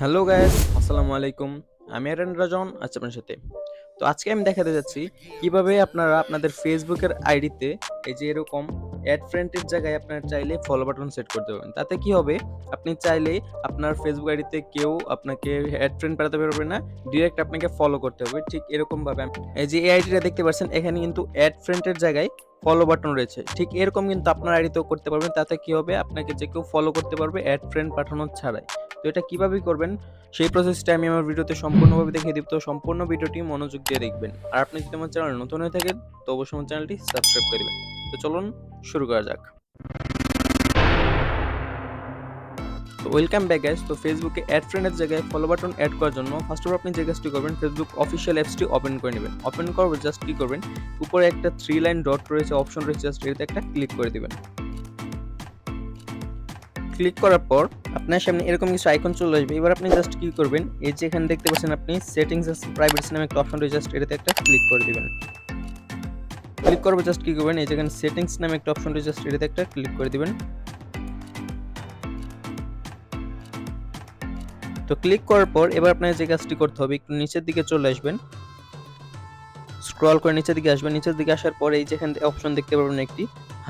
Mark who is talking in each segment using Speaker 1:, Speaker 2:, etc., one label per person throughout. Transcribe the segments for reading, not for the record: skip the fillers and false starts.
Speaker 1: Hello guys, আসসালামু আলাইকুম। আমি এরন রাজন আছি আপনার সাথে। তো আজকে আমি দেখাতে যাচ্ছি কিভাবে আপনারা আপনাদের ফেসবুকের আইডিতে এই যে এরকম অ্যাড ফ্রেন্ডের জায়গায় আপনারা চাইলে ফলো বাটন সেট করতে পারবেন। তাতে কি হবে? আপনি চাইলেই আপনার ফেসবুক আইডিতে কেউ আপনাকে অ্যাড ফ্রেন্ড পাঠাতে পারবে না। ডিরেক্ট আপনাকে ফলো করতে হবে। ঠিক এরকমভাবে এই যে এই আইডিটা দেখতে পাচ্ছেন এখানে কিন্তু অ্যাড ফ্রেন্ডের জায়গায় ফলো বাটন রয়েছে। ঠিক এরকম কিন্তু আপনার আইডিতেও করতে পারবেন। তাতে কি হবে? আপনাকে যে কেউ ফলো করতে পারবে অ্যাড ফ্রেন্ড পাঠানো ছাড়াই। তো এটা কিভাবে করবেন সেই প্রসেসটা আমি আমার ভিডিওতে সম্পূর্ণভাবে দেখিয়ে দিব। তো সম্পূর্ণ ভিডিওটি মনোযোগ দিয়ে দেখবেন। আর আপনি যদি আমার চ্যানেল নতুন হয়ে থাকেন তো অবশ্যই আমার চ্যানেলটি সাবস্ক্রাইব করে দিবেন। তো চলুন শুরু করা যাক। তো ওয়েলকাম ব্যাক গাইস। তো ফেসবুকে অ্যাড ফ্রেন্ডের জায়গায় ফলো বাটন অ্যাড করার জন্য ফার্স্ট অফ অল আপনি যে কাজটি করবেন ফেসবুক অফিসিয়াল অ্যাপসটি ওপেন করে নেবেন। ওপেন করার পর জাস্ট কি করবেন, উপরে একটা 3 লাইন ডট রয়েছে, অপশন রয়েছে, জাস্ট এটাতে একটা ক্লিক করে দিবেন। ক্লিক করার পর আপনার সামনে এরকম কিছু আইকন চলে আসবে। এবার আপনি জাস্ট কি করবেন, এই যে এখানে দেখতে পাচ্ছেন আপনি সেটিংস এন্ড প্রাইভেসি নামে একটা অপশন রয়েছে, জাস্ট এটাতে একটা ক্লিক করে দিবেন। ক্লিক করবে জাস্ট কি করবেন, এই যে এখানে সেটিংস নামে একটা অপশন রয়েছে, জাস্ট এটাতে একটা ক্লিক করে দিবেন। তো ক্লিক করার পর এবার আপনার যে কাজটি করতে হবে, একটু নিচের দিকে চলে আসবেন, স্ক্রল করে নিচের দিকে আসবেন। নিচের দিকে আসার পরে এই যে এখানে অপশন দেখতে পারবেন একটি,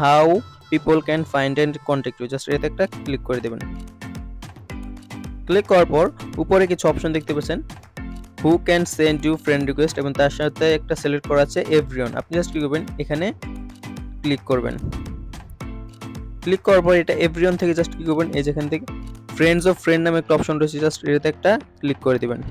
Speaker 1: how people can find and contact you, just এটাতে একটা ক্লিক করে দেবেন। ক্লিক করার পর উপরে কিছু অপশন দেখতে পাচ্ছেন, who can send you friend request, এবং তার সাথে একটা সিলেক্ট করা আছে এভরিওয়ান। আপনি জাস্ট কি করবেন, এখানে ক্লিক করবেন। ক্লিক করার পর এটা এভরিওয়ান থেকে জাস্ট কি করবেন, এই যেখান থেকে ফ্রেন্ডস অফ ফ্রেন্ড নামে একটা অপশন রয়েছে, জাস্ট এটাতে একটা ক্লিক করে দিবেন।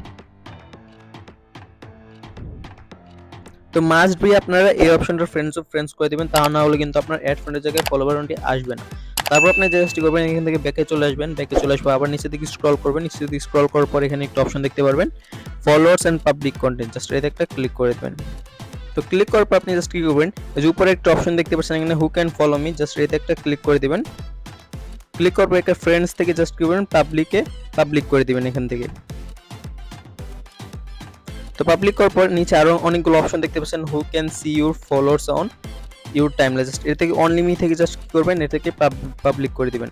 Speaker 1: তো মাস্ট বি আপনারা এই অপশনটা ফ্রেন্ডস অফ ফ্রেন্ডস করে দিবেন, তা না হলে কিন্তু আপনার অ্যাড ফ্রেন্ডের জায়গায় ফলো বাটনটি আসবে না। তারপর আপনি যে কাজটি করবেন, এখান থেকে ব্যাকে চলে আসবেন। ব্যাকে চলে আসবে, আবার নিচের দিকে স্ক্রল করবেন। নিচের দিকে স্ক্রল করার পর এখানে একটা অপশন দেখতে পারবেন, followers and public content, just এটাতে একটা ক্লিক করে দেবেন। তো ক্লিক করার পর আপনি জাস্ট কি করবেন, এই যে উপরে একটা অপশন দেখতে পাচ্ছেন এখানে who can follow me, just এটাতে একটা ক্লিক করে দিবেন। ক্লিক করার পর একটা ফ্রেন্ডস থেকে জাস্ট কি করবেন, পাবলিক করে দিবেন এখান থেকে। তো পাবলিক করার পর নিচে আরো অনেকগুলো অপশন দেখতে পাচ্ছেন, who can see your followers on your timeline, just এর থেকে অনলি মি থেকে জাস্ট কি করবেন, এটাকে পাবলিক করে দিবেন।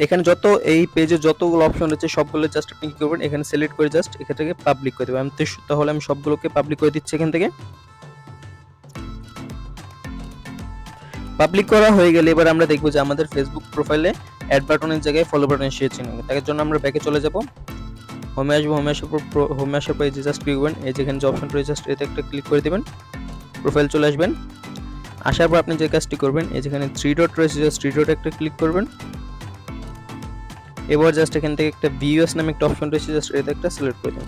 Speaker 1: এখানে যত এই পেজে যতগুলো অপশন রয়েছে সবগুলো জাস্ট আপনি কি করবেন, এখানে সিলেক্ট করে জাস্ট এখান থেকে পাবলিক করে দেবেন। তাহলে আমি সবগুলোকে পাবলিক করে দিচ্ছি। এখান থেকে পাবলিক করা হয়ে গেলে এবার আমরা দেখবো যে আমাদের ফেসবুক প্রোফাইলে অ্যাড বাটনের জায়গায় ফলো বাটন এসেছে নাকি। তার জন্য আমরা ব্যাকে চলে যাব, হোমে আসবো। হোমে আসার পর এই যে জাস্ট ক্লিক করবেন, এই যেখানে যে অপশন রয়েছে জাস্ট এতে একটা ক্লিক করে দিবেন। প্রোফাইল চলে আসবেন। আসার পর আপনি যে কাজটি করবেন, এই যেখানে থ্রি ডট রয়েছে, জাস্ট থ্রি ডট একটা ক্লিক করবেন। এবার জাস্ট এখান থেকে একটা ভিউএস নামে একটা অপশন রয়েছে, জাস্ট এতে একটা সিলেক্ট করে দিন।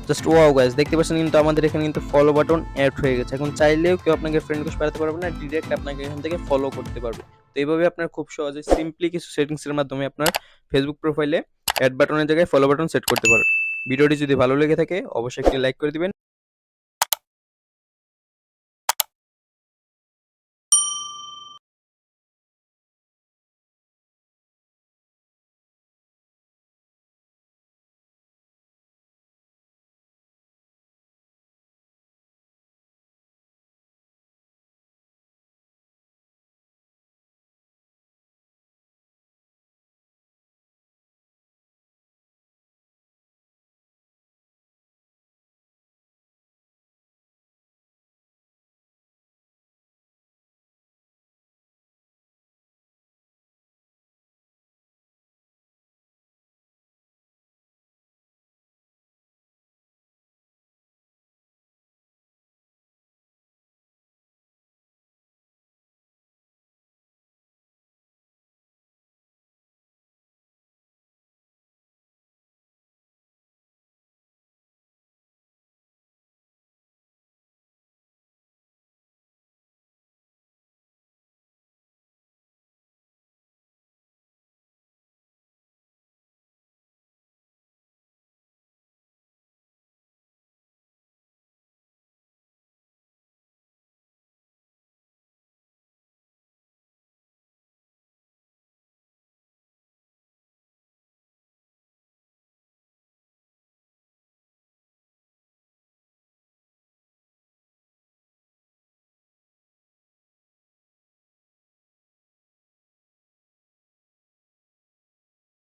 Speaker 1: জাস্ট ওয়াও গাইস, দেখতে পাচ্ছেন কিন্তু আমাদের এখানে কিন্তু ফলো বাটন অ্যাড হয়ে গেছে। এখন চাইলেও কেউ আপনাকে ফ্রেন্ড রিকোয়েস্ট পাঠাতে পারবে না, ডিরেক্ট আপনাকে এখান থেকে ফলো করতে পারবে। তো এইভাবে আপনার খুব সহজে সিম্পলি কিছু সেটিংস এর মাধ্যমে আপনার ফেসবুক প্রোফাইলে অ্যাড বাটনের জায়গায় ফলো বাটন সেট করতে পারবেন। ভিডিওটি যদি ভালো লেগে থাকে অবশ্যই একটি লাইক করে দিবেন।